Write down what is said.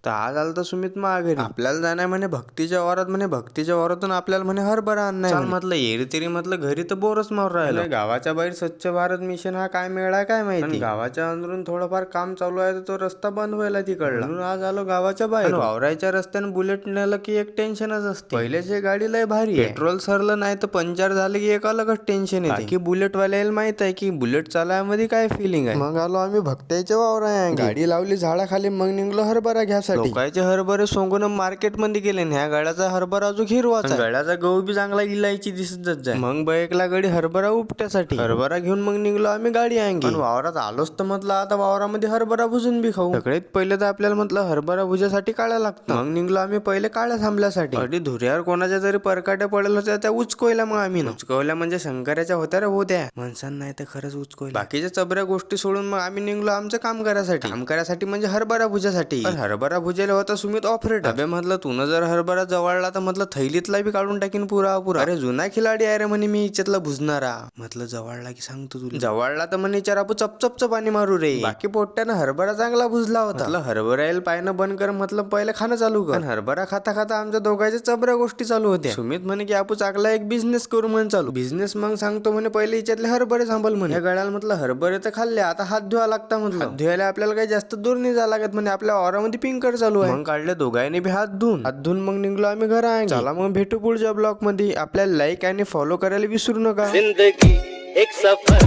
तर आज आलं तर सुमित घरी आपल्याला जाणार म्हणे भक्तीच्या वावरात, म्हणे भक्तीच्या वावरातून आपल्याला म्हणे हरभरा आणणार. म्हटलं येरी तरी म्हटलं घरी तर बोरच मार राहिलं. गावाच्या बाहेर स्वच्छ भारत मिशन हा काय मिळाला काय माहिती. गावाच्या अंदरून थोडंफार काम चालू आहे तर तो रस्ता बंद व्हायला तिकडला, म्हणून आज आलो गावाच्या बाहेर. वावराच्या रस्त्याने बुलेट नेलं की एक टेन्शनच असते. पहिलेच हे गाडी लय भारी आहे, पेट्रोल सरलं नाही तर पंक्चर झालं की एक अलगच टेन्शन येते. की बुलेट वाल्याला माहित आहे की बुलेट चालायमध्ये काय फिलिंग आहे. मग आलो आम्ही भक्ताच्या वावरा, गाडी लावली झाडाखाली, मग निघलो हरभरा घ्यासाठी. लोकांचे हरभरे सोंगून मार्केट मध्ये गेले. ह्या गाड्याचा हरभरा अजून हिरवाचा, गाड्याचा गहू बी चांगला इलायची दिसत जाय. मग बाईकला गाडी हरभरा उपट्यासाठी हरभरा घेऊन मग निघलो आम्ही गाडी अंगी. पण वावरात आलोच तर म्हटलं आता वावरामध्ये हरभरा भुजून बी खाऊ. सगळ्यात पहिले तर आपल्याला म्हटलं हरभरा भुजासाठी काळ्या लागतं. मग निघलो आम्ही पहिले काळ्या थांबल्यासाठी. अडी धुऱ्यावर कोणाच्या तरी परकाट्या पडेल होत्या त्या उचकोयला. मग आम्ही उचकवल्या म्हणजे शंकराच्या होत्या रे होत्या माणसांना, नाही तर खरंच उचकोयला. बाकीच्या चबऱ्या गोष्टी सोडून मग आम्ही निघलो आमचं काम करायसाठी म्हणजे हरभरा भुजासाठी. पण हरभरा भुजायला होता सुमित ऑपरेटर. अबे म्हटलं तुनं जर हरभरा जवळला तर म्हटलं थैलीतला बी काढून टाकीन पुरा. अरे जुना खिलाडी आहे रे म्हणे मी इच्छातला भुजणारा. म्हटलं जवळला की सांगतो तुला, जवळला तर म्हणे चार आपू चपचपच पाणी मारू रे. बाकी पोट्ट्यानं हरभरा चांगला भुजला होता. म्हटलं हरभरा पायनं बंद कर, म्हटलं पहिले खाणं चालू कर. हरभरा खाता खाता आमच्या दोघांच्या चबऱ्या गोष्टी चालू होत्या. सुमित म्हणे की आपू चांगला एक बिझनेस करू म्हणे चालू. बिझनेस मग सांगतो म्हणे पहिले इच्छातले हरभरे सांभाळ म्हणे. गळ्याला म्हटलं हरभरे तर खाल्ले, आता हात धुवा लागता. म्हटलं हात धुवायला आपल्याला काही जास्त दूर नाही जायला लागत म्हणे, आपल्या वावरामध्ये पिंकर चालू आहे. मग काढले दोघांनी बी हात धुवून मग निघलो आम्ही घरा. चला मग भेटू पुढच्या ब्लॉग मध्ये. आपल्याला लाईक आणि फॉलो करायला विसरू नका. जिंदगी एक सफर